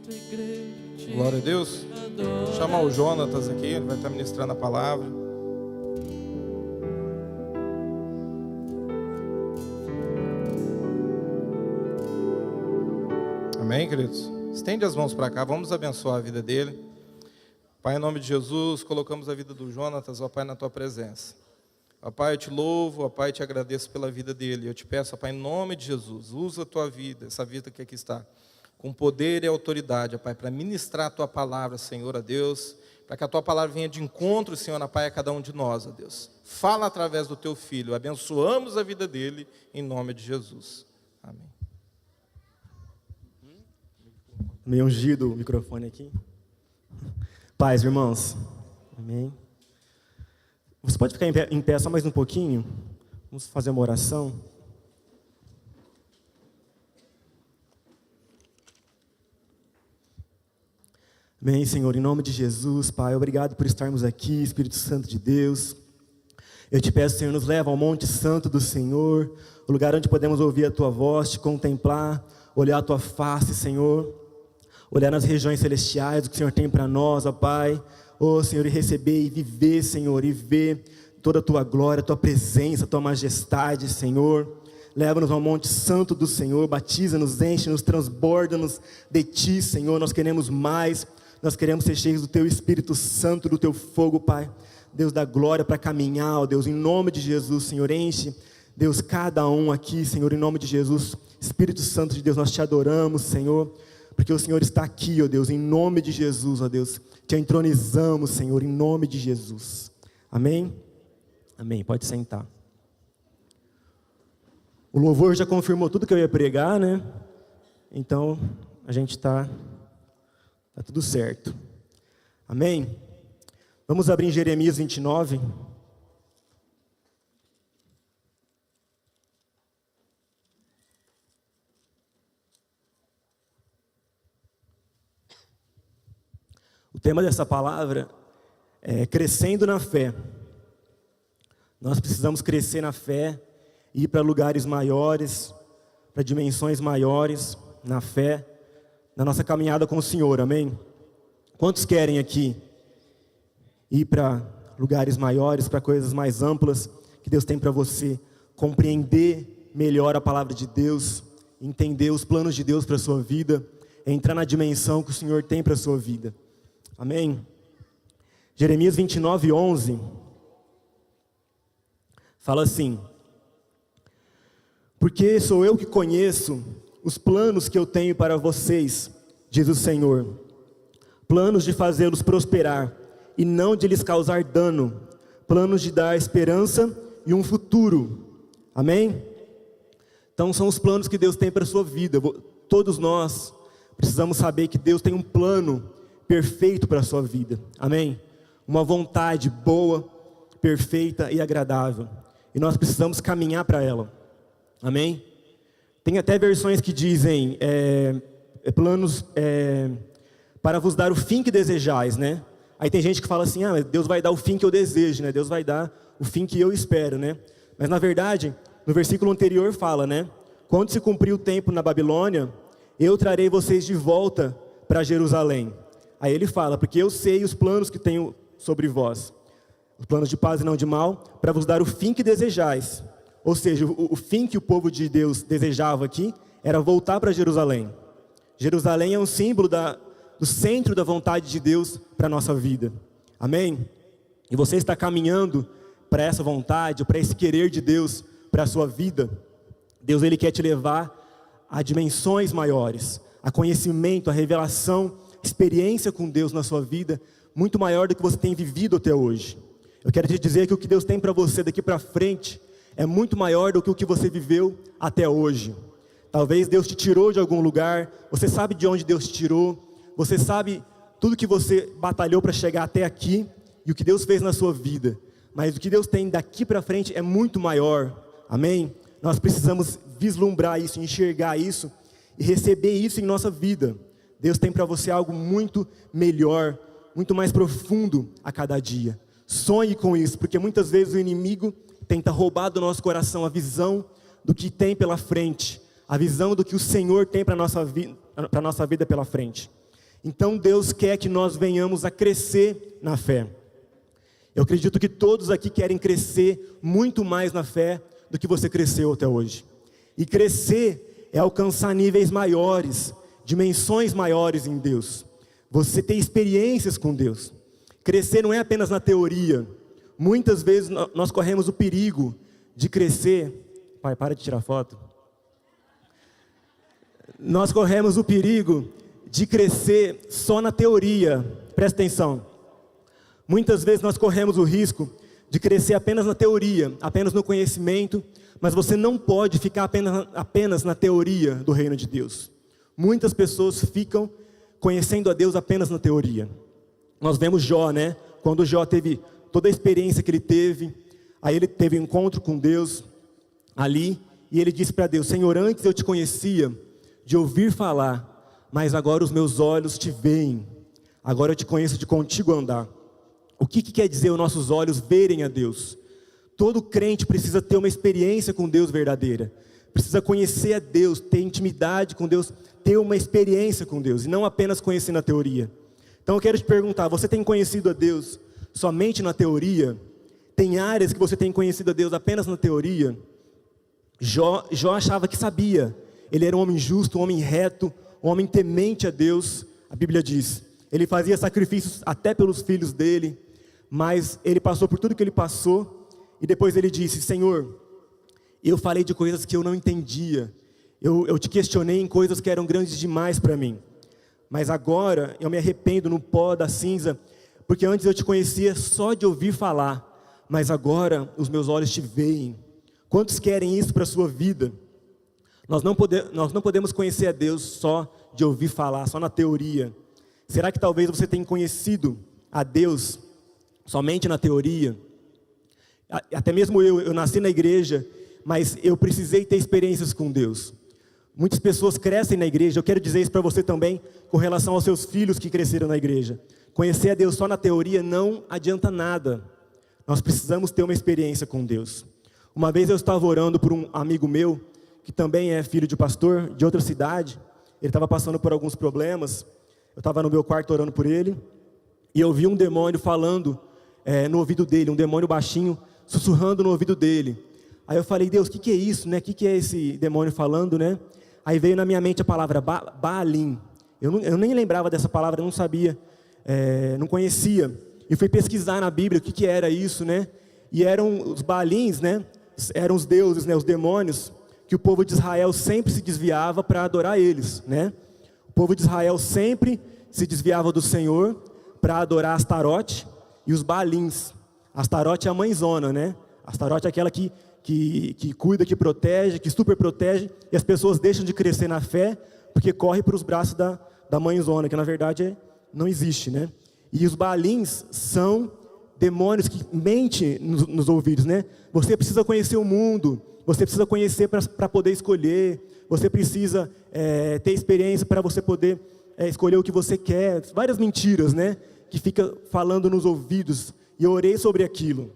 Glória a Deus. Vou chamar o Jonatas aqui, ele vai estar ministrando a palavra. Amém, queridos? Estende as mãos para cá, vamos abençoar a vida dele. Pai, em nome de Jesus, colocamos a vida do Jonatas, ó Pai, na Tua presença. Ó Pai, eu te louvo, ó Pai, eu te agradeço pela vida dele. Eu te peço, ó Pai, em nome de Jesus, usa a Tua vida, essa vida que aqui está, com poder e autoridade, ó Pai, para ministrar a Tua palavra, Senhor, a Deus, para que a Tua palavra venha de encontro, Senhor, ó Pai, a cada um de nós, ó Deus. Fala através do Teu Filho, abençoamos a vida dele, em nome de Jesus. Amém. Meio ungido o microfone aqui. Paz, irmãos. Amém. Você pode ficar em pé só mais um pouquinho? Vamos fazer uma oração. Amém, Senhor, em nome de Jesus, Pai, obrigado por estarmos aqui, Espírito Santo de Deus. Eu te peço, Senhor, nos leva ao Monte Santo do Senhor, o lugar onde podemos ouvir a Tua voz, te contemplar, olhar a Tua face, Senhor, olhar nas regiões celestiais, o que o Senhor tem para nós, ó Pai, ó Senhor, e receber e viver, Senhor, e ver toda a Tua glória, a Tua presença, a Tua majestade, Senhor. Leva-nos ao Monte Santo do Senhor, batiza-nos, enche-nos, transborda-nos de Ti, Senhor, nós queremos mais. Nós queremos ser cheios do Teu Espírito Santo, do Teu fogo, Pai. Deus, da glória para caminhar, ó Deus, em nome de Jesus, Senhor, enche, Deus, cada um aqui, Senhor, em nome de Jesus. Espírito Santo de Deus, nós Te adoramos, Senhor, porque o Senhor está aqui, ó Deus, em nome de Jesus, ó Deus. Te entronizamos, Senhor, em nome de Jesus. Amém? Amém, pode sentar. O louvor já confirmou tudo que eu ia pregar, né? Então, a gente está tudo certo. Amém? Vamos abrir em Jeremias 29. O tema dessa palavra é crescendo na fé. Nós precisamos crescer na fé, ir para lugares maiores, para dimensões maiores, na fé, na nossa caminhada com o Senhor, amém? Quantos querem aqui ir para lugares maiores, para coisas mais amplas que Deus tem para você, compreender melhor a palavra de Deus, entender os planos de Deus para a sua vida, entrar na dimensão que o Senhor tem para a sua vida, amém? Jeremias 29, 11, fala assim: porque sou eu que conheço os planos que eu tenho para vocês, diz o Senhor, planos de fazê-los prosperar e não de lhes causar dano, planos de dar esperança e um futuro, amém? Então são os planos que Deus tem para a sua vida. Todos nós precisamos saber que Deus tem um plano perfeito para a sua vida, amém? Uma vontade boa, perfeita e agradável, e nós precisamos caminhar para ela, amém? Tem até versões que dizem, planos para vos dar o fim que desejais, né? Aí tem gente que fala assim, Deus vai dar o fim que eu desejo, né? Deus vai dar o fim que eu espero, né? Mas na verdade, no versículo anterior fala, né? Quando se cumprir o tempo na Babilônia, eu trarei vocês de volta para Jerusalém. Aí ele fala, porque eu sei os planos que tenho sobre vós, os planos de paz e não de mal, para vos dar o fim que desejais. Ou seja, o fim que o povo de Deus desejava aqui era voltar para Jerusalém. Jerusalém é um símbolo do centro da vontade de Deus para a nossa vida. Amém? E você está caminhando para essa vontade, para esse querer de Deus para a sua vida. Deus, Ele quer te levar a dimensões maiores, a conhecimento, a revelação, experiência com Deus na sua vida, muito maior do que você tem vivido até hoje. Eu quero te dizer que o que Deus tem para você daqui para frente é muito maior do que o que você viveu até hoje. Talvez Deus te tirou de algum lugar, você sabe de onde Deus te tirou, você sabe tudo que você batalhou para chegar até aqui, e o que Deus fez na sua vida. Mas o que Deus tem daqui para frente é muito maior, amém? Nós precisamos vislumbrar isso, enxergar isso, e receber isso em nossa vida. Deus tem para você algo muito melhor, muito mais profundo a cada dia. Sonhe com isso, porque muitas vezes o inimigo tenta roubar do nosso coração a visão do que tem pela frente, a visão do que o Senhor tem para a nossa vida pela frente. Então Deus quer que nós venhamos a crescer na fé. Eu acredito que todos aqui querem crescer muito mais na fé do que você cresceu até hoje. E crescer é alcançar níveis maiores, dimensões maiores em Deus. Você ter experiências com Deus. Crescer não é apenas na teoria. Muitas vezes nós corremos o perigo de crescer. Pai, para de tirar foto. Nós corremos o perigo de crescer só na teoria. Presta atenção. Muitas vezes nós corremos o risco de crescer apenas na teoria, apenas no conhecimento, mas você não pode ficar apenas na teoria do reino de Deus. Muitas pessoas ficam conhecendo a Deus apenas na teoria. Nós vemos Jó, né? Quando Jó teve toda a experiência que ele teve, aí ele teve um encontro com Deus ali, e ele disse para Deus: Senhor, antes eu te conhecia de ouvir falar, mas agora os meus olhos te veem, agora eu te conheço de contigo andar. O que quer dizer os nossos olhos verem a Deus? Todo crente precisa ter uma experiência com Deus verdadeira, precisa conhecer a Deus, ter intimidade com Deus, ter uma experiência com Deus, e não apenas conhecer na teoria. Então eu quero te perguntar, você tem conhecido a Deus somente na teoria? Tem áreas que você tem conhecido a Deus apenas na teoria? Jó achava que sabia, ele era um homem justo, um homem reto, um homem temente a Deus, a Bíblia diz. Ele fazia sacrifícios até pelos filhos dele, mas ele passou por tudo que ele passou, e depois ele disse: Senhor, eu falei de coisas que eu não entendia, eu te questionei em coisas que eram grandes demais para mim, mas agora eu me arrependo no pó da cinza, porque antes eu te conhecia só de ouvir falar, mas agora os meus olhos te veem. Quantos querem isso para a sua vida? Nós não podemos conhecer a Deus só de ouvir falar, só na teoria. Será que talvez você tenha conhecido a Deus somente na teoria? Até mesmo eu nasci na igreja, mas eu precisei ter experiências com Deus. Muitas pessoas crescem na igreja, eu quero dizer isso para você também, com relação aos seus filhos que cresceram na igreja. Conhecer a Deus só na teoria não adianta nada. Nós precisamos ter uma experiência com Deus. Uma vez eu estava orando por um amigo meu, que também é filho de pastor, de outra cidade. Ele estava passando por alguns problemas. Eu estava no meu quarto orando por ele, e eu vi um demônio falando no ouvido dele, um demônio baixinho, sussurrando no ouvido dele. Aí eu falei: Deus, o que é isso, né? O que é esse demônio falando, né? Aí veio na minha mente a palavra Baalim. Eu nem lembrava dessa palavra, não sabia, não conhecia. E fui pesquisar na Bíblia o que era isso, né? E eram os Baalins, né? Eram os deuses, né? Os demônios, que o povo de Israel sempre se desviava para adorar eles, né? O povo de Israel sempre se desviava do Senhor para adorar Astarote e os Baalins. Astarote é a mãezona, né? Astarote é aquela que cuida, que protege, que super protege, e as pessoas deixam de crescer na fé porque corre para os braços da mãezona, que na verdade não existe, né? E os Baalins são demônios que mentem nos ouvidos, né? Você precisa conhecer o mundo, você precisa conhecer para poder escolher, você precisa ter experiência para você poder escolher o que você quer. Várias mentiras, né? Que fica falando nos ouvidos. E eu orei sobre aquilo.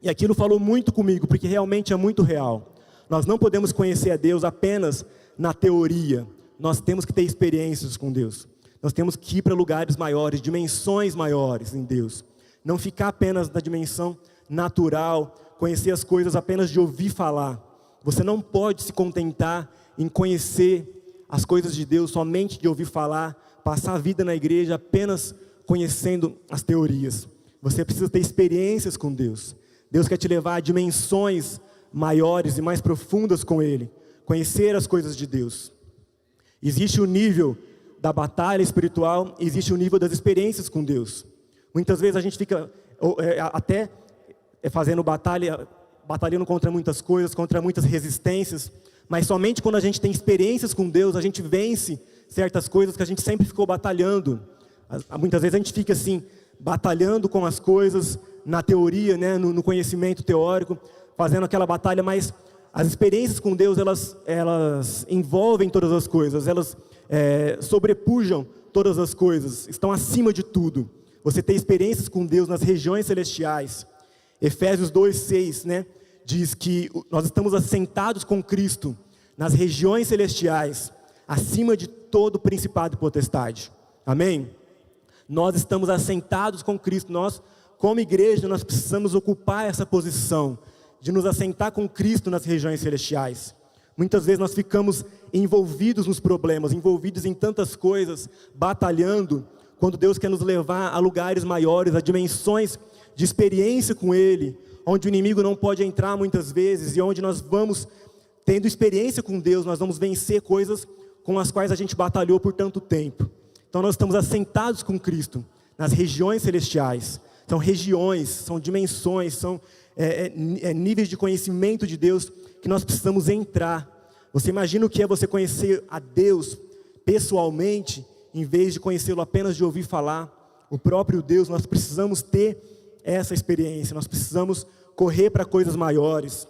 E aquilo falou muito comigo, porque realmente é muito real. Nós não podemos conhecer a Deus apenas na teoria. Nós temos que ter experiências com Deus. Nós temos que ir para lugares maiores, dimensões maiores em Deus. Não ficar apenas na dimensão natural, conhecer as coisas apenas de ouvir falar. Você não pode se contentar em conhecer as coisas de Deus somente de ouvir falar, passar a vida na igreja apenas conhecendo as teorias. Você precisa ter experiências com Deus. Deus quer te levar a dimensões maiores e mais profundas com Ele. Conhecer as coisas de Deus. Existe o nível da batalha espiritual, existe o nível das experiências com Deus. Muitas vezes a gente fica até fazendo batalhando contra muitas coisas, contra muitas resistências, mas somente quando a gente tem experiências com Deus, a gente vence certas coisas que a gente sempre ficou batalhando. Muitas vezes a gente fica assim, batalhando com as coisas na teoria, né, no conhecimento teórico, fazendo aquela batalha, mas as experiências com Deus, elas envolvem todas as coisas, elas sobrepujam todas as coisas, estão acima de tudo. Você tem experiências com Deus nas regiões celestiais. Efésios 2:6, né, diz que nós estamos assentados com Cristo nas regiões celestiais, acima de todo principado e potestade. Amém? Nós estamos assentados com Cristo. Nós, como igreja, nós precisamos ocupar essa posição de nos assentar com Cristo nas regiões celestiais. Muitas vezes nós ficamos envolvidos nos problemas, envolvidos em tantas coisas, batalhando, quando Deus quer nos levar a lugares maiores, a dimensões de experiência com Ele, onde o inimigo não pode entrar muitas vezes, e onde nós vamos, tendo experiência com Deus, nós vamos vencer coisas com as quais a gente batalhou por tanto tempo. Então nós estamos assentados com Cristo nas regiões celestiais. São regiões, são dimensões, são níveis de conhecimento de Deus que nós precisamos entrar. Você imagina o que é você conhecer a Deus pessoalmente, em vez de conhecê-lo apenas de ouvir falar? O próprio Deus, nós precisamos ter essa experiência, nós precisamos correr para coisas maiores,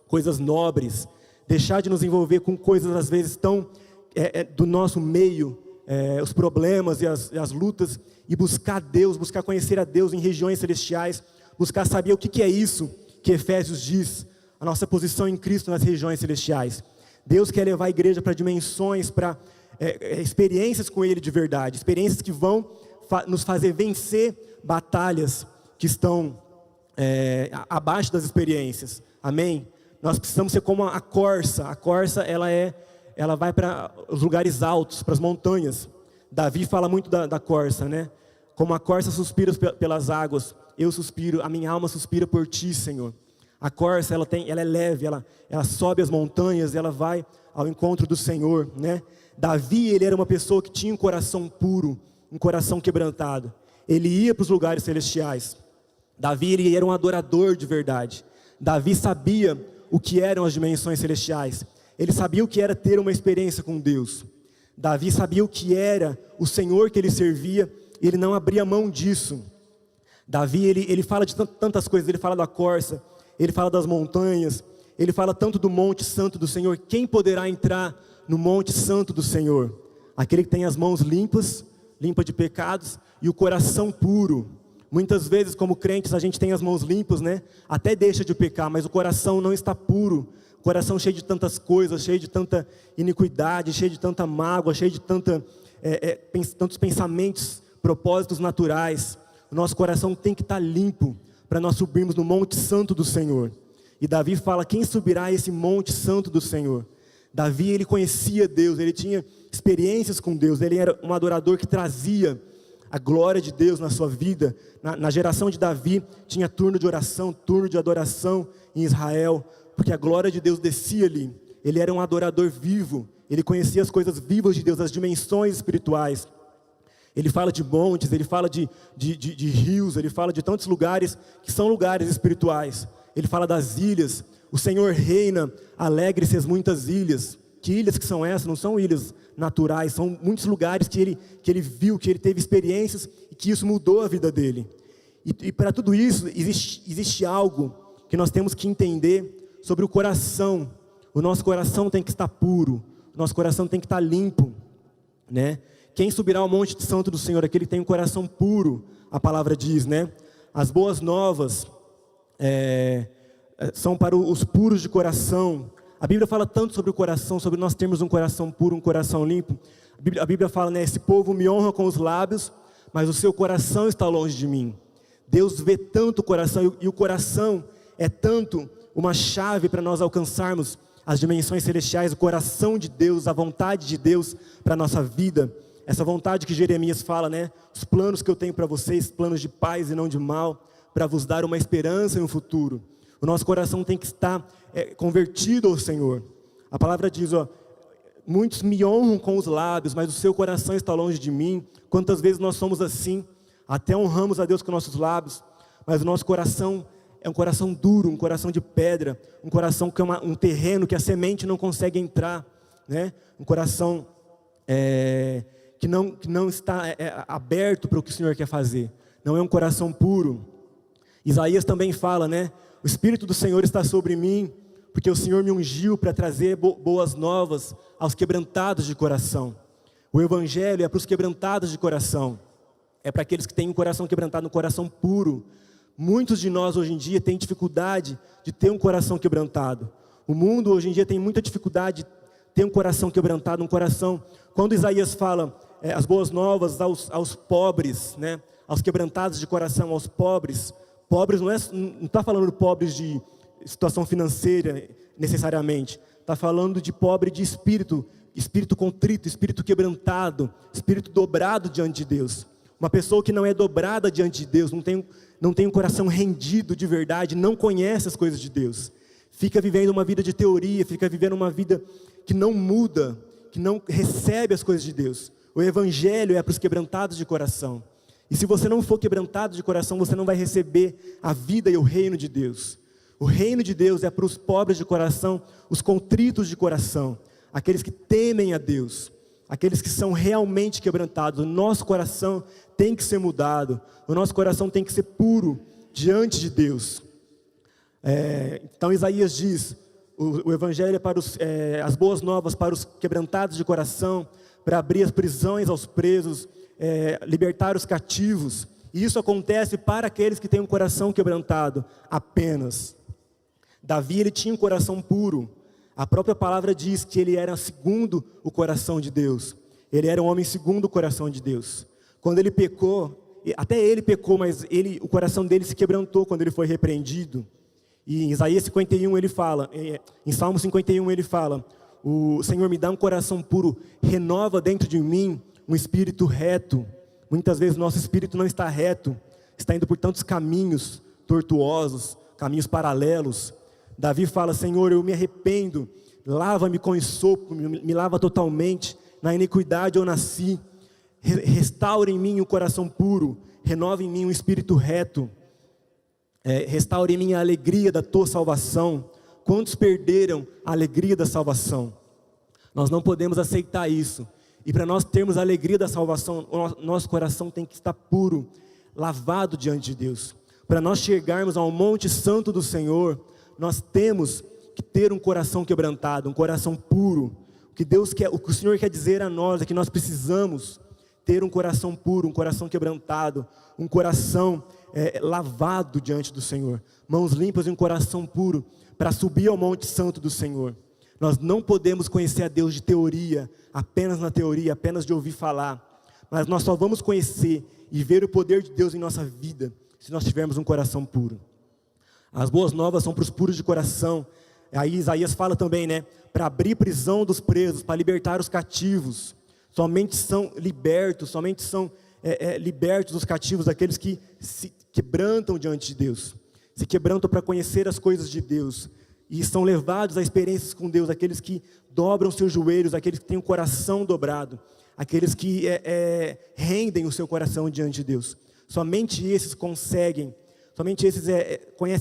coisas nobres, deixar de nos envolver com coisas às vezes tão do nosso meio, os problemas e as lutas, e buscar Deus, buscar conhecer a Deus em regiões celestiais, buscar saber o que é isso que Efésios diz, a nossa posição em Cristo nas regiões celestiais. Deus quer levar a igreja para dimensões, para experiências com Ele de verdade, experiências que vão nos fazer vencer batalhas que estão abaixo das experiências. Amém? Nós precisamos ser como a corça. A corça, ela vai para os lugares altos, para as montanhas. Davi fala muito da corça, né? Como a corça suspira pelas águas, eu suspiro, a minha alma suspira por ti, Senhor. A corça, ela é leve, ela sobe as montanhas, ela vai ao encontro do Senhor, né? Davi, ele era uma pessoa que tinha um coração puro, um coração quebrantado. Ele ia para os lugares celestiais. Davi, ele era um adorador de verdade. Davi sabia o que eram as dimensões celestiais. Ele sabia o que era ter uma experiência com Deus. Davi sabia o que era o Senhor que ele servia, e ele não abria mão disso. Davi, ele fala de tantas coisas, ele fala da corça, ele fala das montanhas, ele fala tanto do monte santo do Senhor. Quem poderá entrar no monte santo do Senhor? Aquele que tem as mãos limpas de pecados, e o coração puro. Muitas vezes, como crentes, a gente tem as mãos limpas, né? Até deixa de pecar, mas o coração não está puro. O coração cheio de tantas coisas, cheio de tanta iniquidade, cheio de tanta mágoa, cheio de tantos pensamentos, propósitos naturais. O nosso coração tem que estar limpo para nós subirmos no monte santo do Senhor. E Davi fala: quem subirá a esse monte santo do Senhor? Davi, ele conhecia Deus, ele tinha experiências com Deus, ele era um adorador que trazia a glória de Deus na sua vida. Na geração de Davi, tinha turno de oração, turno de adoração em Israel, porque a glória de Deus descia ali. Ele era um adorador vivo, ele conhecia as coisas vivas de Deus, as dimensões espirituais. Ele fala de montes, ele fala de rios, ele fala de tantos lugares que são lugares espirituais. Ele fala das ilhas. O Senhor reina, alegre-se as muitas ilhas. Que ilhas que são essas? Não são ilhas naturais, são muitos lugares que ele viu, que ele teve experiências e que isso mudou a vida dele. E para tudo isso, existe algo que nós temos que entender sobre o coração. O nosso coração tem que estar puro, o nosso coração tem que estar limpo, né? Quem subirá ao monte santo do Senhor? Aquele que tem um coração puro, a palavra diz, né? As boas novas são para os puros de coração. A Bíblia fala tanto sobre o coração, sobre nós termos um coração puro, um coração limpo. A Bíblia fala, né? Esse povo me honra com os lábios, mas o seu coração está longe de mim. Deus vê tanto o coração, e o coração é tanto uma chave para nós alcançarmos as dimensões celestiais, o coração de Deus, a vontade de Deus para a nossa vida. Essa vontade que Jeremias fala, né? Os planos que eu tenho para vocês, planos de paz e não de mal, para vos dar uma esperança e um futuro. O nosso coração tem que estar convertido ao Senhor. A palavra diz, ó, muitos me honram com os lábios, mas o seu coração está longe de mim. Quantas vezes nós somos assim? Até honramos a Deus com nossos lábios, mas o nosso coração é um coração duro, um coração de pedra, um coração que é um terreno que a semente não consegue entrar, né? Um coração que não está aberto para o que o Senhor quer fazer. Não é um coração puro. Isaías também fala, né? O Espírito do Senhor está sobre mim, porque o Senhor me ungiu para trazer boas novas aos quebrantados de coração. O Evangelho é para os quebrantados de coração. É para aqueles que têm um coração quebrantado, um coração puro. Muitos de nós hoje em dia têm dificuldade de ter um coração quebrantado. O mundo hoje em dia tem muita dificuldade de ter um coração quebrantado, um coração... Quando Isaías fala, as boas novas aos pobres, né? Aos quebrantados de coração, aos pobres. Pobres não está falando de pobres de situação financeira necessariamente. Está falando de pobre de espírito, espírito contrito, espírito quebrantado, espírito dobrado diante de Deus. Uma pessoa que não é dobrada diante de Deus, não tem um coração rendido de verdade, não conhece as coisas de Deus. Fica vivendo uma vida de teoria, fica vivendo uma vida que não muda, que não recebe as coisas de Deus. O evangelho é para os quebrantados de coração. E se você não for quebrantado de coração, você não vai receber a vida e o reino de Deus. O reino de Deus é para os pobres de coração, os contritos de coração, aqueles que temem a Deus, aqueles que são realmente quebrantados. O nosso coração tem que ser mudado, o nosso coração tem que ser puro diante de Deus. Então Isaías diz, o evangelho é para as boas novas para os quebrantados de coração, para abrir as prisões aos presos, libertar os cativos. E isso acontece para aqueles que têm um coração quebrantado apenas. Davi, ele tinha um coração puro. A própria palavra diz que ele era segundo o coração de Deus. Ele era um homem segundo o coração de Deus. Quando ele pecou, até ele pecou, mas o coração dele se quebrantou quando ele foi repreendido. E em Isaías 51 ele fala, em Salmo 51 ele fala: o Senhor me dá um coração puro, renova dentro de mim um espírito reto. Muitas vezes o nosso espírito não está reto, está indo por tantos caminhos tortuosos, caminhos paralelos. Davi fala: Senhor, eu me arrependo, lava-me com esopo, me lava totalmente, na iniquidade eu nasci. Restaure em mim um coração puro, renova em mim um espírito reto. Restaure em mim a alegria da tua salvação. Quantos perderam a alegria da salvação? Nós não podemos aceitar isso. E para nós termos a alegria da salvação, o nosso coração tem que estar puro, lavado diante de Deus. Para nós chegarmos ao monte santo do Senhor, nós temos que ter um coração quebrantado, um coração puro. O que o Senhor quer dizer a nós é que nós precisamos ter um coração puro, um coração quebrantado, um coração lavado diante do Senhor. Mãos limpas e um coração puro para subir ao monte santo do Senhor. Nós não podemos conhecer a Deus de teoria, apenas na teoria, apenas de ouvir falar. Mas nós só vamos conhecer e ver o poder de Deus em nossa vida se nós tivermos um coração puro. As boas novas são para os puros de coração. Aí Isaías fala também, né? Para abrir prisão dos presos, para libertar os cativos. Somente são libertos, libertos os cativos, aqueles que se quebrantam diante de Deus. Se quebrantam para conhecer as coisas de Deus. E são levados a experiências com Deus, aqueles que dobram seus joelhos, aqueles que têm o coração dobrado, aqueles que rendem o seu coração diante de Deus. Somente esses conhecem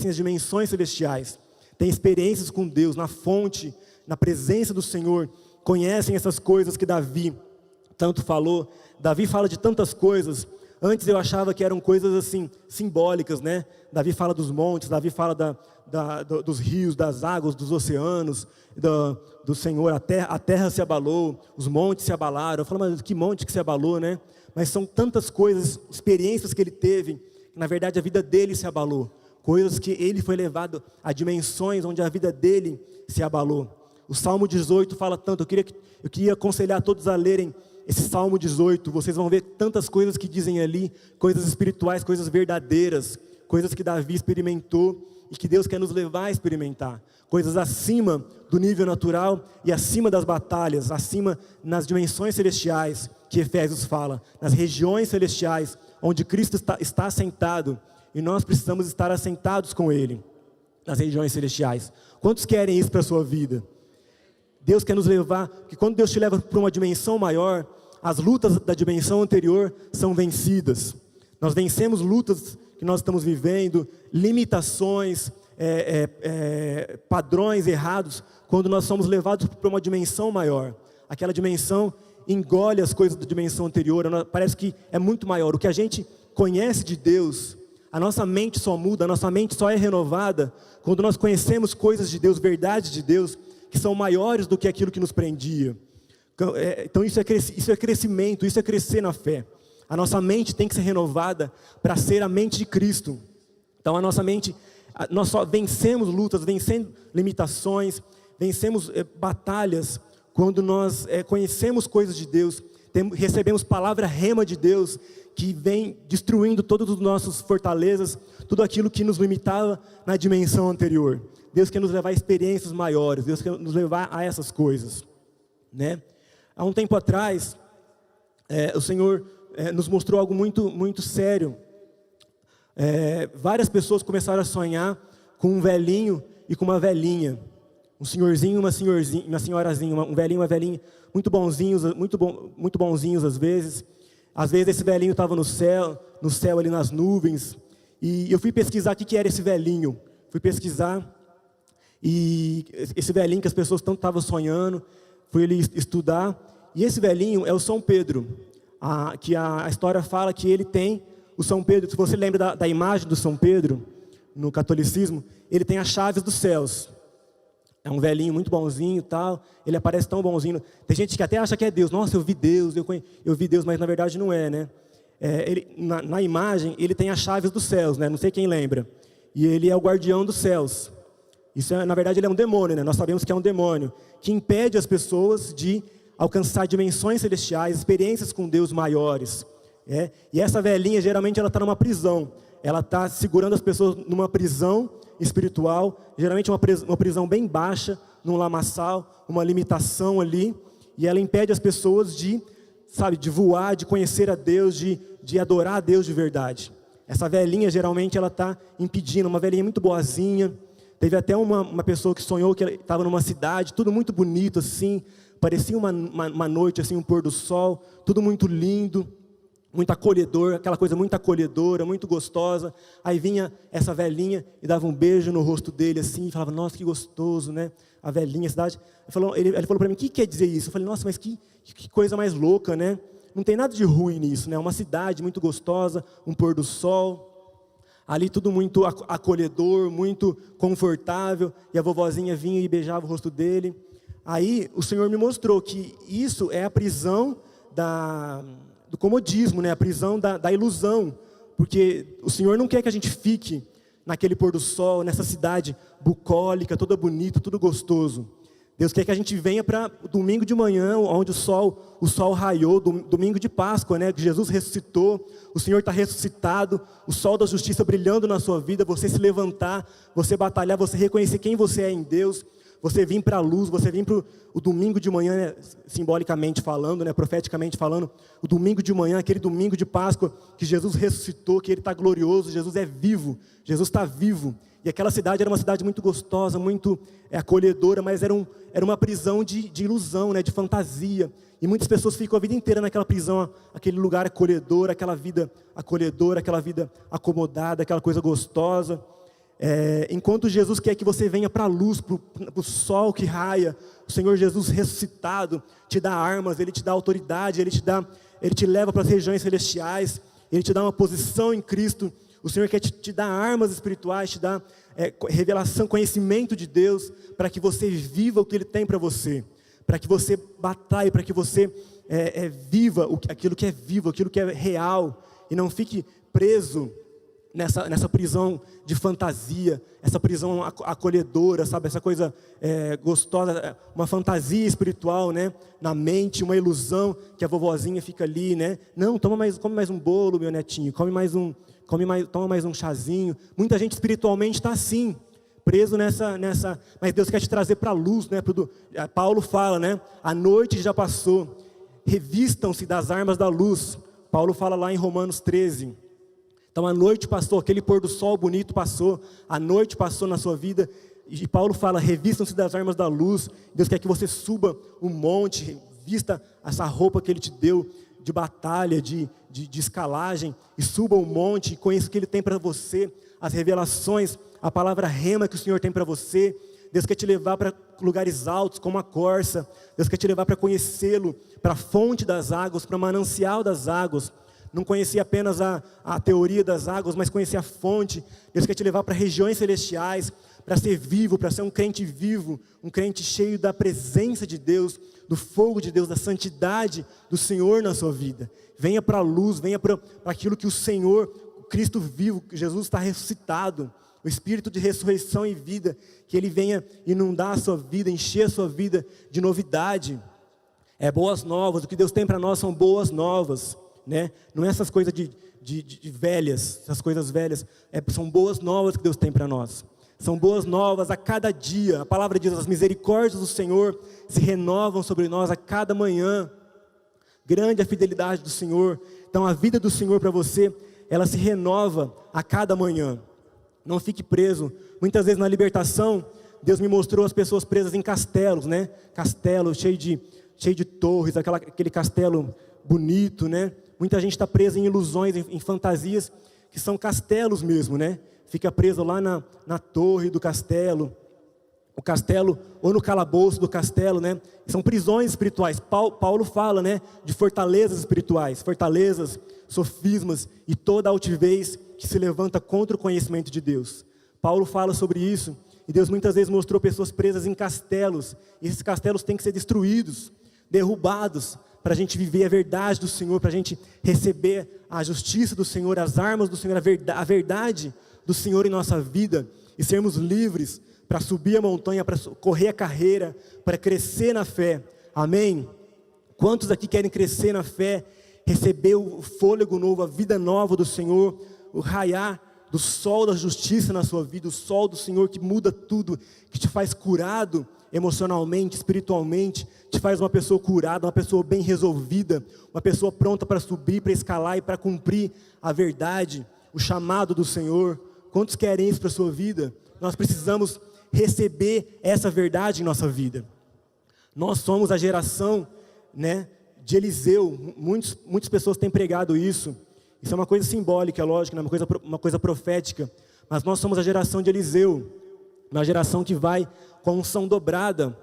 as dimensões celestiais, têm experiências com Deus, na fonte, na presença do Senhor, conhecem essas coisas que Davi tanto falou. Davi fala de tantas coisas. Antes eu achava que eram coisas assim, simbólicas, né? Davi fala dos montes, Davi fala dos rios, das águas, dos oceanos, do Senhor, a terra se abalou, os montes se abalaram. Eu falo, mas que monte que se abalou, né? Mas são tantas coisas, experiências que ele teve, que na verdade a vida dele se abalou. Coisas que ele foi levado a dimensões onde a vida dele se abalou. O Salmo 18 fala tanto, eu queria aconselhar todos a lerem esse Salmo 18, vocês vão ver tantas coisas que dizem ali, coisas espirituais, coisas verdadeiras, coisas que Davi experimentou e que Deus quer nos levar a experimentar, coisas acima do nível natural e acima das batalhas, acima nas dimensões celestiais que Efésios fala, nas regiões celestiais onde Cristo está assentado e nós precisamos estar assentados com Ele, nas regiões celestiais. Quantos querem isso para a sua vida? Deus quer nos levar, porque quando Deus te leva para uma dimensão maior, as lutas da dimensão anterior são vencidas. Nós vencemos lutas que nós estamos vivendo, limitações, padrões errados, quando nós somos levados para uma dimensão maior. Aquela dimensão engole as coisas da dimensão anterior, parece que é muito maior. O que a gente conhece de Deus, a nossa mente só muda, a nossa mente só é renovada quando nós conhecemos coisas de Deus, verdades de Deus, que são maiores do que aquilo que nos prendia. Então isso é crescimento, isso é crescer na fé. A nossa mente tem que ser renovada para ser a mente de Cristo. Então a nossa mente, nós só vencemos lutas, vencemos limitações, vencemos batalhas, quando nós conhecemos coisas de Deus, recebemos palavra rema de Deus, que vem destruindo todas as nossas fortalezas, tudo aquilo que nos limitava na dimensão anterior. Deus quer nos levar a experiências maiores, Deus quer nos levar a essas coisas, né? Há um tempo atrás, o Senhor nos mostrou algo muito, muito sério. Várias pessoas começaram a sonhar com um velhinho e com uma velhinha, um senhorzinho e uma senhorazinha, um velhinho e uma velhinha, muito bonzinhos às vezes. Às vezes esse velhinho estava no céu ali nas nuvens, e eu fui pesquisar o que era esse velhinho. Fui pesquisar, e esse velhinho que as pessoas tanto estavam sonhando, fui ali estudar, e esse velhinho é o São Pedro, que a história fala que ele tem, o São Pedro, se você lembra da imagem do São Pedro, no catolicismo, ele tem as chaves dos céus. É um velhinho muito bonzinho e tal, ele aparece tão bonzinho. Tem gente que até acha que é Deus. Nossa, eu vi Deus, eu vi Deus, mas na verdade não é, né? Na imagem, ele tem as chaves dos céus, né? Não sei quem lembra. E ele é o guardião dos céus. Isso, na verdade, ele é um demônio, né? Nós sabemos que é um demônio, que impede as pessoas de alcançar dimensões celestiais, experiências com Deus maiores. E essa velhinha, geralmente, ela está numa prisão. Ela está segurando as pessoas numa prisão espiritual, geralmente uma prisão bem baixa, num lamaçal, uma limitação ali, e ela impede as pessoas de voar, de conhecer a Deus, de adorar a Deus de verdade. Essa velhinha, geralmente, ela está impedindo, uma velhinha muito boazinha. Teve até uma pessoa que sonhou que estava numa cidade, tudo muito bonito assim, parecia uma noite, assim, um pôr do sol, tudo muito lindo, muito acolhedor, aquela coisa muito acolhedora, muito gostosa. Aí vinha essa velhinha e dava um beijo no rosto dele assim, e falava, nossa, que gostoso, né? A velhinha, a cidade. Ele falou para mim, o que quer dizer isso? Eu falei, nossa, mas que coisa mais louca, né? Não tem nada de ruim nisso, né? Uma cidade muito gostosa, um pôr do sol, ali tudo muito acolhedor, muito confortável, e a vovozinha vinha e beijava o rosto dele. Aí o Senhor me mostrou que isso é a prisão do comodismo, né? A prisão da ilusão, porque o Senhor não quer que a gente fique naquele pôr do sol, nessa cidade bucólica, toda bonita, tudo gostoso. Deus quer que a gente venha para domingo de manhã, onde o sol raiou, domingo de Páscoa, né? Que Jesus ressuscitou, o Senhor está ressuscitado, o sol da justiça brilhando na sua vida, você se levantar, você batalhar, você reconhecer quem você é em Deus, você vir para a luz, você vir para o domingo de manhã, né, simbolicamente falando, né, profeticamente falando, o domingo de manhã, aquele domingo de Páscoa, que Jesus ressuscitou, que Ele está glorioso, Jesus é vivo, Jesus está vivo. E aquela cidade era uma cidade muito gostosa, muito acolhedora, mas era uma prisão de ilusão, né, de fantasia. E muitas pessoas ficam a vida inteira naquela prisão, aquele lugar acolhedor, aquela vida acolhedora, aquela vida acomodada, aquela coisa gostosa. Enquanto Jesus quer que você venha para a luz, para o sol que raia, o Senhor Jesus ressuscitado te dá armas, Ele te dá autoridade, Ele te leva para as regiões celestiais, Ele te dá uma posição em Cristo. O Senhor quer te dar armas espirituais, te dar revelação, conhecimento de Deus, para que você viva o que Ele tem para você, para que você batalhe, para que você viva aquilo que é vivo, aquilo que é real, e não fique preso nessa prisão de fantasia, essa prisão acolhedora, sabe, essa coisa gostosa, uma fantasia espiritual, né, na mente, uma ilusão, que a vovozinha fica ali, né, não, come mais um bolo, meu netinho, toma mais um chazinho. Muita gente espiritualmente está assim, preso nessa, mas Deus quer te trazer para a luz, né, Paulo fala, né, a noite já passou, revistam-se das armas da luz, Paulo fala lá em Romanos 13, então a noite passou, aquele pôr do sol bonito passou, a noite passou na sua vida, e Paulo fala, revistam-se das armas da luz. Deus quer que você suba um monte, vista essa roupa que Ele te deu, de batalha, de escalagem, e suba um monte, e conheça o que Ele tem para você, as revelações, a palavra rema que o Senhor tem para você. Deus quer te levar para lugares altos, como a corça. Deus quer te levar para conhecê-lo, para a fonte das águas, para o manancial das águas. Não conhecer apenas a teoria das águas, mas conhecer a fonte. Deus quer te levar para regiões celestiais, para ser vivo, para ser um crente vivo, um crente cheio da presença de Deus, do fogo de Deus, da santidade do Senhor na sua vida. Venha para a luz, venha para aquilo que o Senhor, o Cristo vivo, Jesus está ressuscitado, o Espírito de ressurreição e vida, que Ele venha inundar a sua vida, encher a sua vida de novidade. boas novas. O que Deus tem para nós são boas novas, né? Não é essas coisas de velhas, essas coisas velhas. São boas novas que Deus tem para nós. São boas novas a cada dia. A palavra diz: as misericórdias do Senhor se renovam sobre nós a cada manhã. Grande a fidelidade do Senhor. Então a vida do Senhor para você, ela se renova a cada manhã. Não fique preso. Muitas vezes na libertação, Deus me mostrou as pessoas presas em castelos, né? Castelo cheio de torres, aquele castelo bonito, né? Muita gente está presa em ilusões, em fantasias, que são castelos mesmo, né? Fica preso lá na torre do castelo, o castelo, ou no calabouço do castelo, né? São prisões espirituais. Paulo fala, né, de fortalezas espirituais, fortalezas, sofismas e toda altivez que se levanta contra o conhecimento de Deus. Paulo fala sobre isso, e Deus muitas vezes mostrou pessoas presas em castelos, e esses castelos têm que ser destruídos, derrubados, para a gente viver a verdade do Senhor, para a gente receber a justiça do Senhor, as armas do Senhor, a verdade do Senhor em nossa vida, e sermos livres para subir a montanha, para correr a carreira, para crescer na fé. Amém? Quantos aqui querem crescer na fé, receber o fôlego novo, a vida nova do Senhor, o raiar do sol da justiça na sua vida, o sol do Senhor que muda tudo, que te faz curado emocionalmente, espiritualmente, te faz uma pessoa curada, uma pessoa bem resolvida, uma pessoa pronta para subir, para escalar e para cumprir a verdade, o chamado do Senhor. Quantos querem isso para a sua vida? Nós precisamos receber essa verdade em nossa vida. Nós somos a geração, né, de Eliseu. Muitas pessoas têm pregado isso. Isso é uma coisa simbólica, lógico, né? Uma coisa profética. Mas nós somos a geração de Eliseu. Uma geração que vai com unção dobrada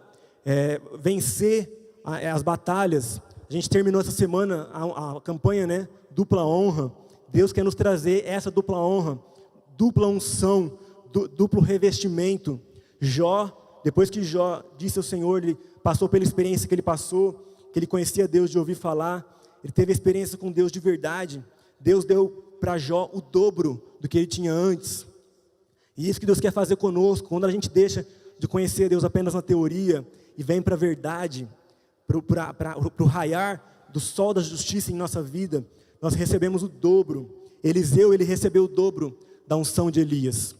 vencer as batalhas. A gente terminou essa semana a campanha, né, dupla honra. Deus quer nos trazer essa dupla honra, dupla unção, duplo revestimento. Jó, depois que Jó disse ao Senhor, ele passou pela experiência que ele passou, que ele conhecia Deus de ouvir falar, ele teve a experiência com Deus de verdade. Deus deu para Jó o dobro do que ele tinha antes. E isso que Deus quer fazer conosco, quando a gente deixa de conhecer Deus apenas na teoria e vem para a verdade, para o raiar do sol da justiça em nossa vida, nós recebemos o dobro. Eliseu, ele recebeu o dobro da unção de Elias.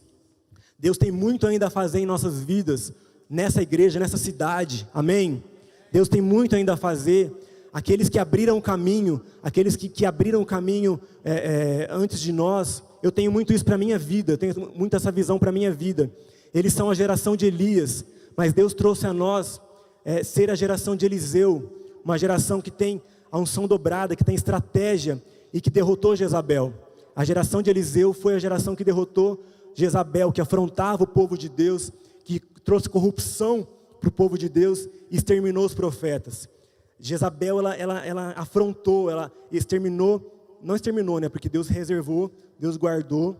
Deus tem muito ainda a fazer em nossas vidas, nessa igreja, nessa cidade, amém? Deus tem muito ainda a fazer. Aqueles que abriram o caminho, aqueles que abriram o caminho antes de nós, eu tenho muito isso para a minha vida, eu tenho muito essa visão para a minha vida. Eles são a geração de Elias, mas Deus trouxe a nós ser a geração de Eliseu, uma geração que tem a unção dobrada, que tem estratégia e que derrotou Jezabel. A geração de Eliseu foi a geração que derrotou Jezabel, que afrontava o povo de Deus, que trouxe corrupção para o povo de Deus e exterminou os profetas. Jezabel, ela afrontou, ela exterminou, não exterminou, né? Porque Deus reservou, Deus guardou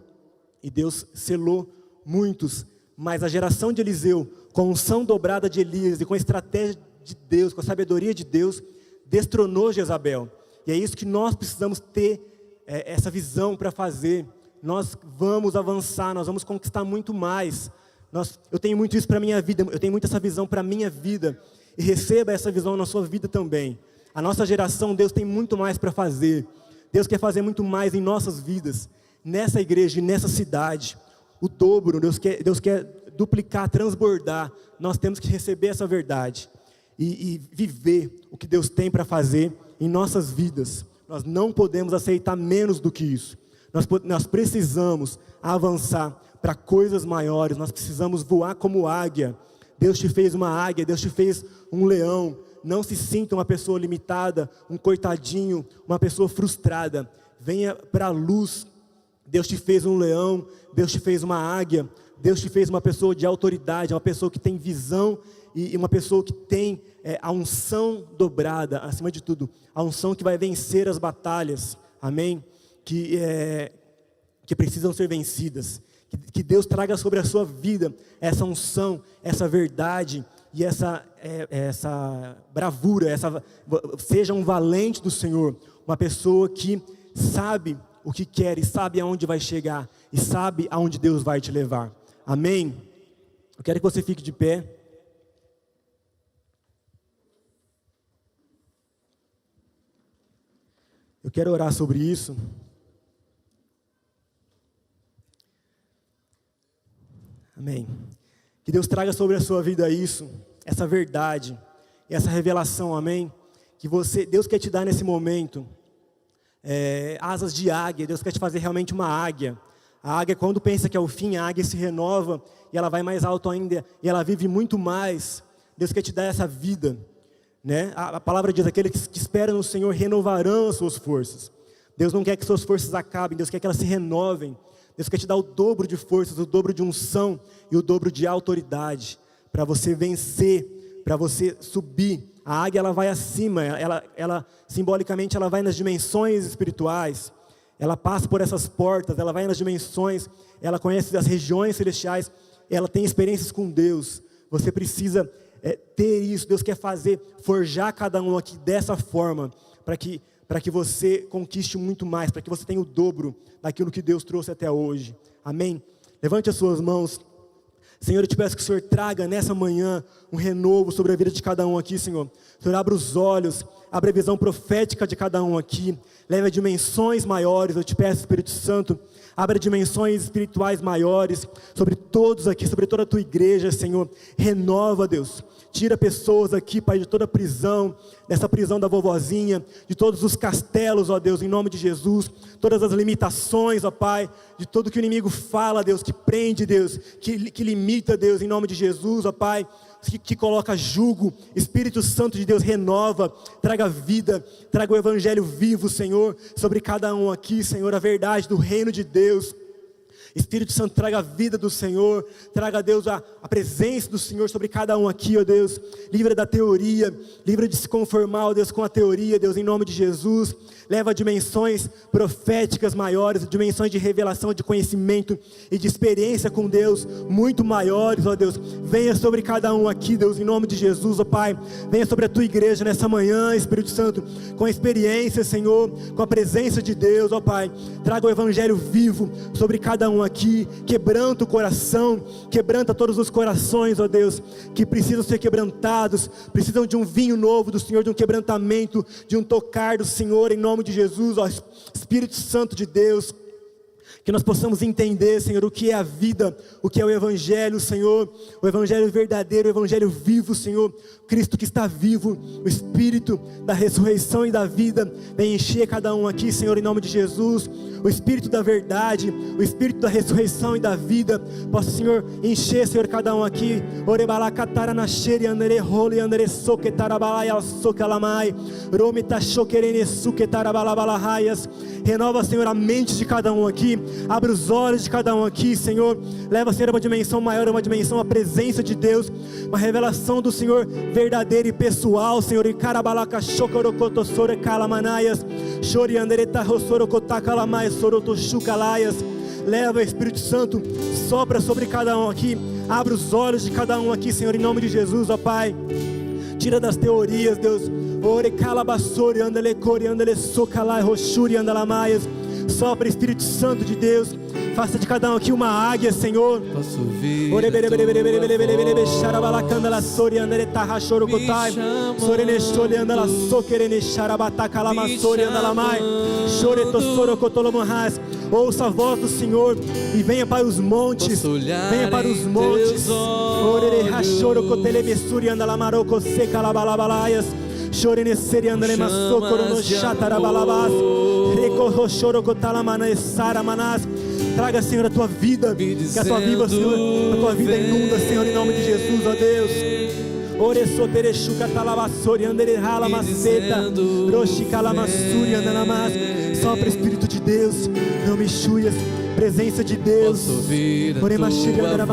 e Deus selou muitos. Mas a geração de Eliseu, com a unção dobrada de Elias e com a estratégia de Deus, com a sabedoria de Deus, destronou Jezabel. E é isso que nós precisamos ter, essa visão para fazer. Nós vamos avançar, nós vamos conquistar muito mais. Eu tenho muito isso para a minha vida, eu tenho muito essa visão para a minha vida. E receba essa visão na sua vida também. A nossa geração, Deus tem muito mais para fazer. Deus quer fazer muito mais em nossas vidas, nessa igreja e nessa cidade. O dobro, Deus quer duplicar, transbordar. Nós temos que receber essa verdade e viver o que Deus tem para fazer em nossas vidas. Nós não podemos aceitar menos do que isso. Nós precisamos avançar para coisas maiores. Nós precisamos voar como águia. Deus te fez uma águia, Deus te fez um leão. Não se sinta uma pessoa limitada, um coitadinho, uma pessoa frustrada. Venha para a luz. Deus te fez um leão, Deus te fez uma águia, Deus te fez uma pessoa de autoridade, uma pessoa que tem visão e uma pessoa que tem a unção dobrada, acima de tudo, a unção que vai vencer as batalhas, amém? Que precisam ser vencidas. Que Deus traga sobre a sua vida essa unção, essa verdade e essa bravura, seja um valente do Senhor, uma pessoa que sabe o que quer e sabe aonde vai chegar e sabe aonde Deus vai te levar. Amém? Eu quero que você fique de pé. Eu quero orar sobre isso. Amém. Que Deus traga sobre a sua vida isso, essa verdade, essa revelação, amém? Que Deus quer te dar nesse momento asas de águia. Deus quer te fazer realmente uma águia. A águia, quando pensa que é o fim, a águia se renova e ela vai mais alto ainda e ela vive muito mais. Deus quer te dar essa vida, né? A palavra diz: aqueles que esperam no Senhor renovarão as suas forças. Deus não quer que suas forças acabem, Deus quer que elas se renovem. Deus quer te dar o dobro de forças, o dobro de unção e o dobro de autoridade para você vencer, para você subir. A águia, ela vai acima, ela simbolicamente ela vai nas dimensões espirituais. Ela passa por essas portas, ela vai nas dimensões, ela conhece as regiões celestiais, ela tem experiências com Deus. Você precisa ter isso. Deus quer forjar cada um aqui dessa forma, para que você conquiste muito mais, para que você tenha o dobro daquilo que Deus trouxe até hoje. Amém? Levante as suas mãos. Senhor, eu te peço que o Senhor traga nessa manhã um renovo sobre a vida de cada um aqui, Senhor. Senhor, abra os olhos, abra a visão profética de cada um aqui. Leve a dimensões maiores, eu te peço, Espírito Santo. Abra dimensões espirituais maiores sobre todos aqui, sobre toda a tua igreja, Senhor. Renova, Deus. Tira pessoas aqui, Pai, de toda prisão, dessa prisão da vovozinha, de todos os castelos, ó Deus, em nome de Jesus, todas as limitações, ó Pai, de tudo que o inimigo fala, Deus, que prende, Deus, que limita, Deus, em nome de Jesus, ó Pai, que coloca jugo. Espírito Santo de Deus, renova, traga vida, traga o evangelho vivo, Senhor, sobre cada um aqui, Senhor, a verdade do reino de Deus. Espírito Santo, traga a vida do Senhor, traga, Deus, a presença do Senhor sobre cada um aqui, ó Deus. Livra da teoria, livra de se conformar, ó Deus, com a teoria, Deus, em nome de Jesus. Leva a dimensões proféticas maiores, dimensões de revelação, de conhecimento e de experiência com Deus muito maiores, ó Deus. Venha sobre cada um aqui, Deus, em nome de Jesus, ó Pai. Venha sobre a tua igreja nessa manhã, Espírito Santo, com a experiência, Senhor, com a presença de Deus, ó Pai. Traga o evangelho vivo sobre cada um aqui, quebranta o coração, quebranta todos os corações, ó Deus, que precisam ser quebrantados, precisam de um vinho novo do Senhor, de um quebrantamento, de um tocar do Senhor, em nome de Jesus, ó Espírito Santo de Deus. Que nós possamos entender, Senhor, o que é a vida, o que é o Evangelho, Senhor, o Evangelho verdadeiro, o Evangelho vivo, Senhor, Cristo que está vivo, o Espírito da ressurreição e da vida, vem encher cada um aqui, Senhor, em nome de Jesus, o Espírito da verdade, o Espírito da ressurreição e da vida, possa, Senhor, encher, Senhor, cada um aqui, renova, Senhor, a mente de cada um aqui, abre os olhos de cada um aqui, Senhor, leva, Senhor, uma dimensão maior, uma dimensão, a presença de Deus, uma revelação do Senhor verdadeira e pessoal, Senhor, e carabalaka chocorocotosore calamanaias, choriandereta rosorocotacalamaia sorotochucalaias. Leva, Espírito Santo, sopra sobre cada um aqui, abre os olhos de cada um aqui, Senhor, em nome de Jesus, ó Pai. Tira das teorias, Deus. Ore calabassori andale cori andale socalai roxuri andalamaias. Sopra, Espírito Santo de Deus. Faça de cada um aqui uma águia, Senhor. Posso ouvir Ore bere bere bere bere bere bere bere xarabalacanda la sori andale tahachorocotai. Sorene chole andala soquerene xarabataka lama sori andalamai. Chore tosoro cotolomohas. Ouça a voz do Senhor e venha para os montes. Venha para os montes. Ore rachoro cotelemessuri andalamaroco seca labalabalaias. Chorene seri andale massocoro no chatarabalabas. Recorro choro cotalamana saramanás. Traga, Senhor, a tua vida, que a tua vida, Senhor, a tua vida inunda, Senhor, em nome de Jesus, ó Deus. Ore soterechuca talabassori andere rala maceta, roxi calamassuri andanamas. Sopra, Espírito de Deus, não me chuias, presença de Deus. Ore machiri andara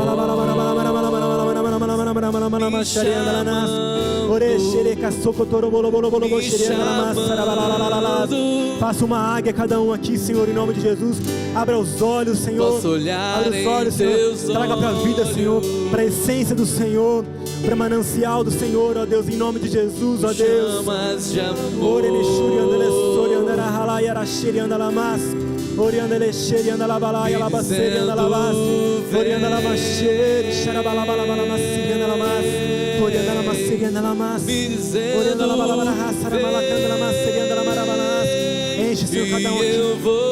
faça uma águia cada um aqui, Senhor, em nome de Jesus. Abra os olhos, Senhor. Abra os olhos, Senhor. Traga para a vida, Senhor, para a essência do Senhor, para o manancial do Senhor, ó Deus, em nome de Jesus, ó Deus. Ore lixuri andale sori andara halai arashiri andalamas. Ore andale sheri andalabalai alabaseri andalabas. Ore andalabasheri xarabalabalamasiri andalamas. Ore andalamasiri andalamas. Ore andalabalabalamasiri andalamas. Enche, Senhor, cada um aqui.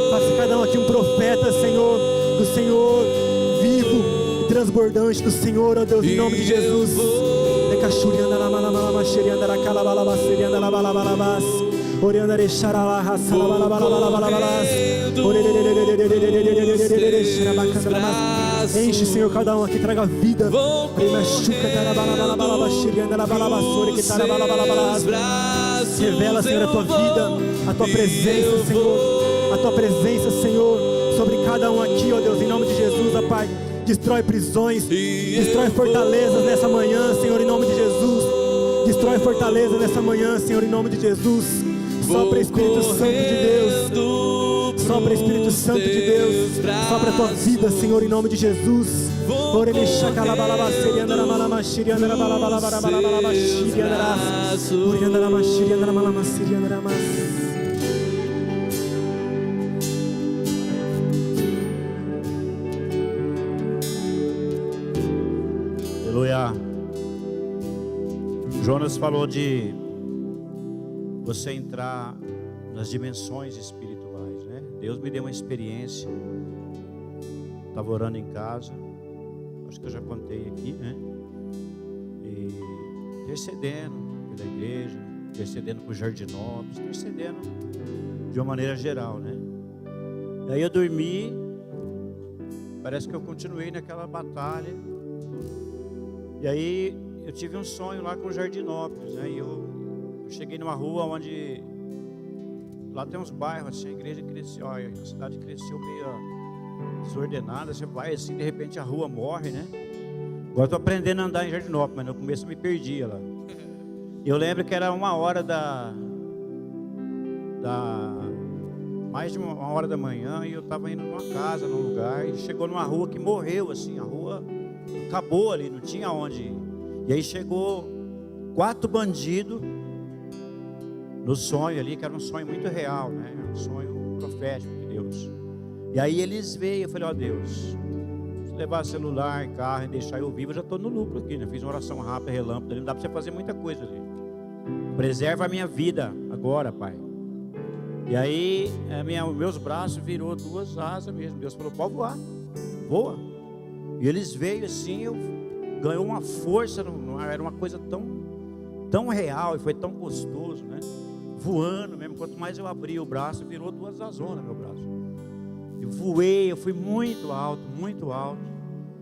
Faça cada um aqui um profeta, Senhor, do Senhor, vivo e transbordante do Senhor, ó Deus, em nome de Jesus. Enche, Senhor, cada um aqui, traga vida. Revela, Senhor, a tua vida, a tua presença, Senhor, a tua presença, Senhor, sobre cada um aqui, ó Deus, em nome de Jesus, ó Pai. Destrói prisões, destrói fortalezas nessa manhã, Senhor, em nome de Jesus. Destrói fortalezas nessa manhã, Senhor, em nome de Jesus. Sopra Espírito Santo de Deus. Sopra Espírito Santo de Deus. Sopra a tua vida, Senhor, em nome de Jesus. Aleluia. Jonas falou de você entrar nas dimensões espirituais, né? Deus me deu uma experiência. Estava orando em casa, acho que eu já contei aqui, né? E intercedendo pela igreja, intercedendo por Jardinópolis, intercedendo de uma maneira geral, né? Aí eu dormi, parece que eu continuei naquela batalha. E aí eu tive um sonho lá com Jardinópolis, né? E eu cheguei numa rua onde lá tem uns bairros assim, a igreja cresceu, a cidade cresceu meio desordenada, você vai assim, de repente a rua morre, né? Agora estou aprendendo a andar em Jardinópolis, mas no começo eu me perdia lá. Eu lembro que era 1h mais de 1h da manhã, e eu estava indo numa casa, num lugar, e chegou numa rua que morreu assim, a rua acabou ali, não tinha onde ir. E aí chegou 4 bandidos no sonho ali, que era um sonho muito real, né? Um sonho profético de Deus. E aí eles veio, eu falei, ó Deus, se levar celular, carro e deixar eu vivo, eu já estou no lucro aqui, né? Fiz uma oração rápida, relâmpago, não dá para você fazer muita coisa ali. Preserva a minha vida agora, Pai. E aí meus braços virou 2 asas mesmo. Deus falou, pode voar, voa. E eles veio assim, ganhou uma força, era uma coisa tão real, e foi tão gostoso, né? Voando mesmo, quanto mais eu abri o braço, virou 2 azonas meu braço. Eu voei, eu fui muito alto, muito alto.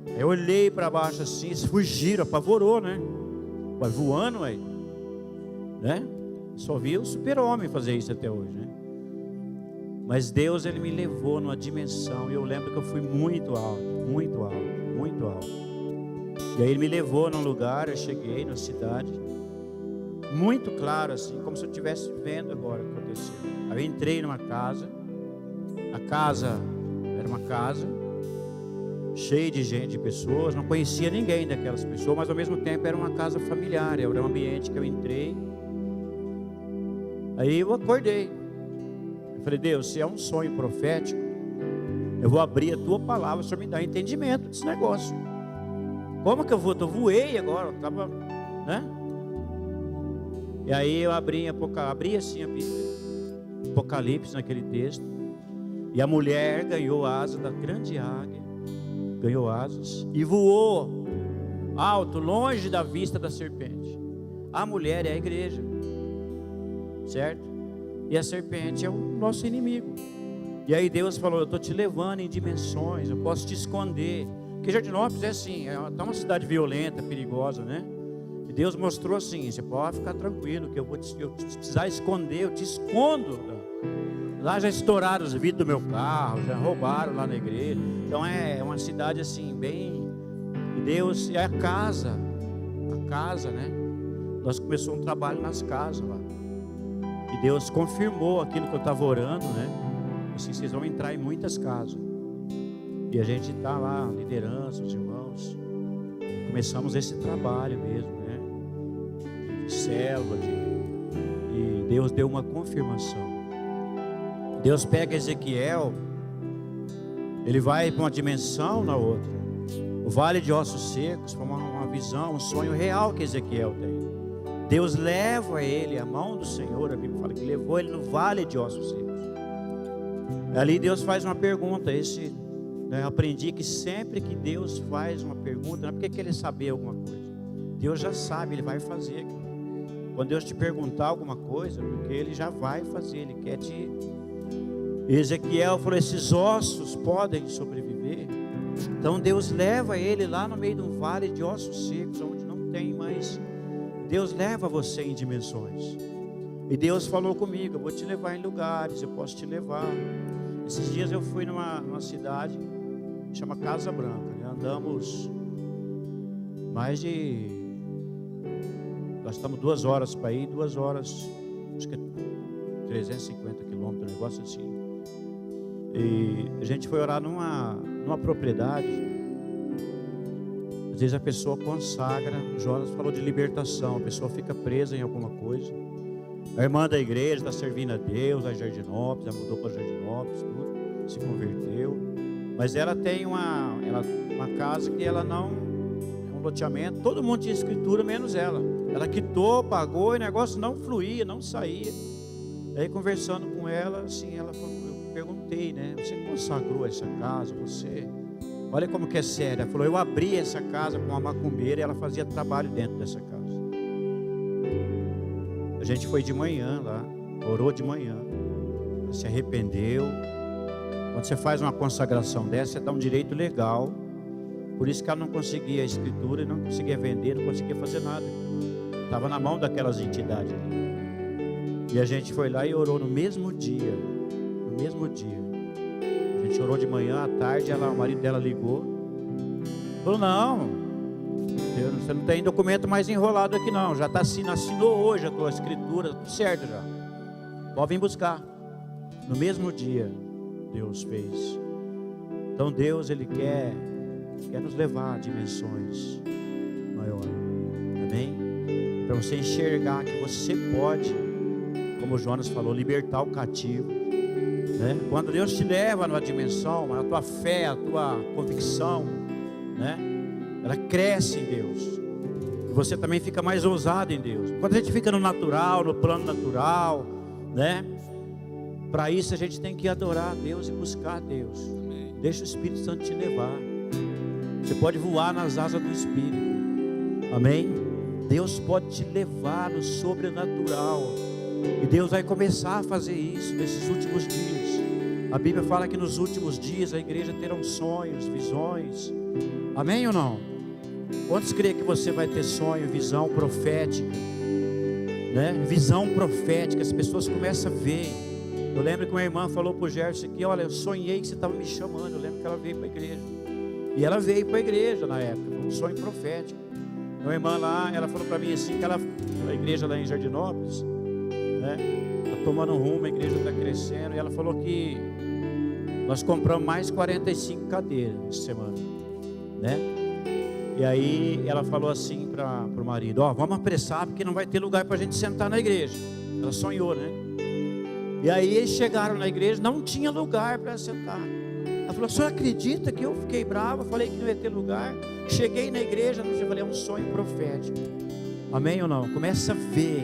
Aí eu olhei para baixo assim, eles fugiram, apavorou, né? Vai voando aí, né? Só vi o super-homem fazer isso até hoje, né? Mas Deus, Ele me levou numa dimensão, e eu lembro que eu fui muito alto, muito alto, muito alto. E aí Ele me levou num lugar, eu cheguei na cidade, muito claro assim, como se eu estivesse vendo agora o que aconteceu. Aí eu entrei numa casa, a casa era uma casa cheia de gente, de pessoas, não conhecia ninguém daquelas pessoas, mas ao mesmo tempo era uma casa familiar, era um ambiente que eu entrei. Aí eu acordei, eu falei, Deus, se é um sonho profético, eu vou abrir a tua palavra, o Senhor me dá entendimento desse negócio. Como que eu vou? Eu voei agora, eu estava, né? E aí eu abri assim a Bíblia, Apocalipse naquele texto, e a mulher ganhou asas da grande águia, ganhou asas e voou alto, longe da vista da serpente. A mulher é a igreja, certo? E a serpente é o nosso inimigo. E aí Deus falou, eu estou te levando em dimensões, eu posso te esconder. Porque Jardinópolis é assim, é uma cidade violenta, perigosa, né? E Deus mostrou assim, você pode ficar tranquilo, que eu precisar esconder, eu te escondo. Lá já estouraram os vidros do meu carro, já roubaram lá na igreja. Então é uma cidade assim, bem... E Deus, é a casa, né? Nós começamos um trabalho nas casas lá. E Deus confirmou aquilo que eu estava orando, né? Assim, vocês vão entrar em muitas casas. E a gente está lá, liderança, os irmãos. Começamos esse trabalho mesmo, né? De célula, e Deus deu uma confirmação. Deus pega Ezequiel, ele vai para uma dimensão na outra. O vale de ossos secos foi uma visão, um sonho real que Ezequiel tem. Deus leva ele, a mão do Senhor, a Bíblia fala que levou ele no vale de ossos secos. Ali Deus faz uma pergunta. Eu aprendi que sempre que Deus faz uma pergunta, não é porque quer saber alguma coisa. Deus já sabe, Ele vai fazer. Quando Deus te perguntar alguma coisa, porque Ele já vai fazer, Ele quer te... Ezequiel falou, esses ossos podem sobreviver. Então Deus leva ele lá no meio de um vale de ossos secos, onde não tem mais. Deus leva você em dimensões. E Deus falou comigo, eu vou te levar em lugares, eu posso te levar. Esses dias eu fui numa cidade, chama Casa Branca, né? Andamos mais de... Nós estamos 2 horas para ir, 2 horas, acho que é 350 quilômetros, um negócio assim. E a gente foi orar numa propriedade. Às vezes a pessoa consagra, o Jonas falou de libertação, a pessoa fica presa em alguma coisa. A irmã da igreja está servindo a Deus, a Jardinópolis, ela mudou para Jardinópolis, tudo, se converteu. Mas ela tem uma casa que ela não, é um loteamento, todo mundo tinha escritura, menos ela. Ela quitou, pagou, e o negócio não fluía, não saía. Aí conversando com ela, assim, ela falou, eu perguntei, né? Você consagrou essa casa, você... Olha como que é sério. Ela falou, eu abri essa casa com uma macumbeira e ela fazia trabalho dentro dessa casa. A gente foi de manhã lá, orou de manhã, ela se arrependeu. Quando você faz uma consagração dessa, você dá um direito legal. Por isso que ela não conseguia a escritura, não conseguia vender, não conseguia fazer nada. Estava na mão daquelas entidades ali. E a gente foi lá e orou no mesmo dia. No mesmo dia. A gente orou de manhã, à tarde, o marido dela ligou. Falou, não, você não tem documento mais enrolado aqui não. Já está assinou hoje a tua escritura, tudo certo já. Pode vir buscar. No mesmo dia, Deus fez. Então Deus, Ele quer nos levar a dimensões maiores. Amém? Para você enxergar que você pode, como o Jonas falou, libertar o cativo, né? Quando Deus te leva numa dimensão, a tua fé, a tua convicção, né? Ela cresce em Deus. E você também fica mais ousado em Deus. Quando a gente fica no natural, no plano natural, né? Para isso a gente tem que adorar a Deus e buscar a Deus. Deixa o Espírito Santo te levar. Você pode voar nas asas do Espírito. Amém? Deus pode te levar no sobrenatural. E Deus vai começar a fazer isso nesses últimos dias. A Bíblia fala que nos últimos dias a igreja terá sonhos, visões. Amém ou não? Quantos creem que você vai ter sonho, visão profética, né? Visão profética, as pessoas começam a ver. Eu lembro que uma irmã falou para o Gerson aqui, olha, eu sonhei que você estava me chamando. Eu lembro que ela veio para a igreja. E ela veio para a igreja na época, foi um sonho profético. Uma irmã lá, ela falou para mim assim, que a igreja lá em Jardinópolis, né, está tomando rumo, a igreja está crescendo. E ela falou que nós compramos mais 45 cadeiras essa semana, né? E aí ela falou assim para o marido, vamos apressar porque não vai ter lugar para a gente sentar na igreja. Ela sonhou, né? E aí eles chegaram na igreja, não tinha lugar para sentar. Ela falou, o senhor acredita que eu fiquei bravo, falei que não ia ter lugar? Cheguei na igreja, eu falei, é um sonho profético. Amém ou não? Começa a ver,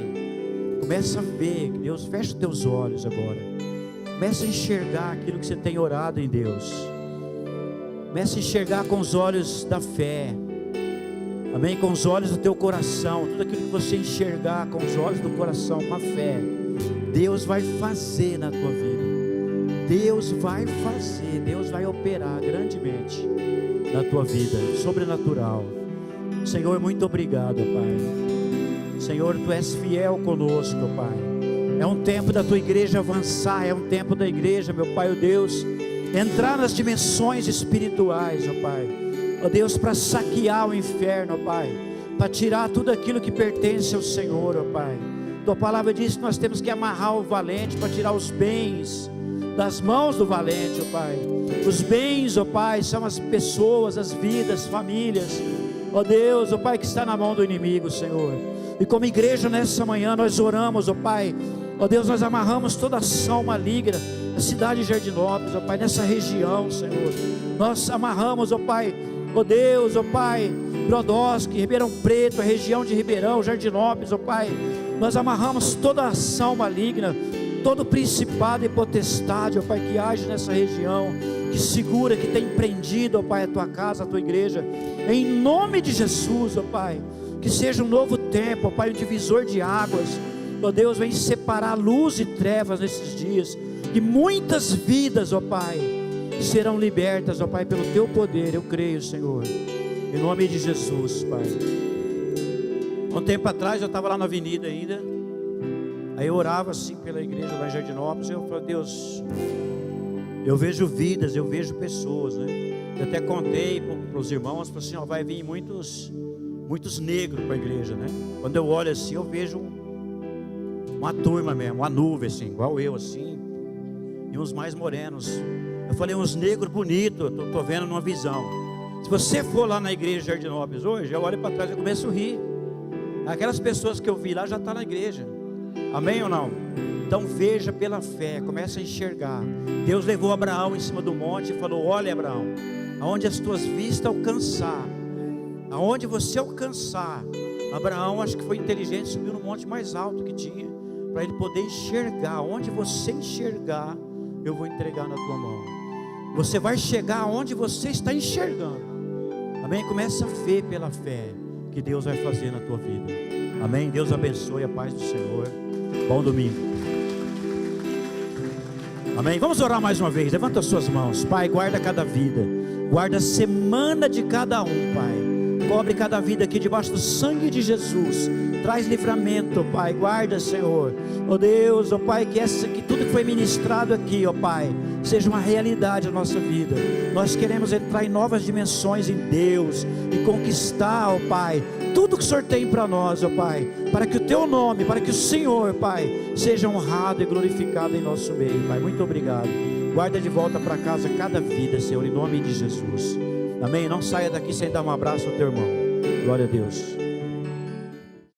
Deus, fecha os teus olhos agora. Começa a enxergar aquilo que você tem orado em Deus. Começa a enxergar com os olhos da fé. Amém? Com os olhos do teu coração. Tudo aquilo que você enxergar com os olhos do coração, com a fé, Deus vai fazer na tua vida. Deus vai fazer, Deus vai operar grandemente na tua vida, sobrenatural. Senhor, muito obrigado, Pai. Senhor, Tu és fiel conosco, Pai. É um tempo da Tua igreja avançar, é um tempo da igreja, meu Pai, ó Deus, entrar nas dimensões espirituais, ó Pai. Ó Deus, para saquear o inferno, ó Pai, para tirar tudo aquilo que pertence ao Senhor, ó Pai. Tua palavra diz que nós temos que amarrar o valente para tirar os bens das mãos do valente, ó Pai. Os bens, ó Pai, são as pessoas, as vidas, famílias, ó Deus, ó Pai, que está na mão do inimigo, Senhor. E como igreja nessa manhã nós oramos, ó Pai, ó Deus, nós amarramos toda ação maligna na cidade de Jardinópolis, ó Pai, nessa região, Senhor. Nós amarramos, ó Pai, ó Deus, ó Pai, Brodowski, Ribeirão Preto, a região de Ribeirão, Jardinópolis, ó Pai. Nós amarramos toda ação maligna todo principado e potestade, ó Pai, que age nessa região, que segura, que tem prendido, ó Pai, a tua casa, a tua igreja, em nome de Jesus, ó Pai, que seja um novo tempo, ó Pai, um divisor de águas, ó Deus, vem separar luz e trevas nesses dias, e muitas vidas, ó Pai, serão libertas, ó Pai, pelo teu poder, eu creio, Senhor, em nome de Jesus, Pai. Um tempo atrás eu estava lá na avenida ainda, aí eu orava assim pela igreja lá em Jardinópolis, e eu falei, Deus, eu vejo vidas, eu vejo pessoas, né? Eu até contei para os irmãos, falei assim, ó, vai vir muitos negros para a igreja, né? Quando eu olho assim, eu vejo uma turma mesmo, uma nuvem assim, igual eu assim, e uns mais morenos. Eu falei, uns negros bonitos, eu tô vendo numa visão. Se você for lá na igreja de Jardinópolis hoje, eu olho para trás e começo a rir. Aquelas pessoas que eu vi lá já estão na igreja. Amém ou não? Então veja pela fé, começa a enxergar. Deus levou Abraão em cima do monte e falou, olha Abraão, aonde as tuas vistas alcançar, aonde você alcançar. Abraão, acho que foi inteligente, subiu no monte mais alto que tinha, para ele poder enxergar. Onde você enxergar, eu vou entregar na tua mão. Você vai chegar onde você está enxergando. Amém? Começa a ver pela fé que Deus vai fazer na tua vida. Amém? Deus abençoe, a paz do Senhor. Bom domingo. Amém? Vamos orar mais uma vez. Levanta as suas mãos. Pai, guarda cada vida, guarda a semana de cada um, Pai. Cobre cada vida aqui debaixo do sangue de Jesus. Traz livramento, Pai. Guarda, Senhor. Oh Deus, oh Pai, que tudo que foi ministrado aqui, oh Pai, seja uma realidade na nossa vida. Nós queremos entrar em novas dimensões em Deus e conquistar, oh Pai, tudo que o Senhor tem para nós, ó Pai, para que o Teu nome, para que o Senhor, Pai, seja honrado e glorificado em nosso meio, Pai. Muito obrigado. Guarda de volta para casa cada vida, Senhor, em nome de Jesus. Amém? Não saia daqui sem dar um abraço ao teu irmão. Glória a Deus.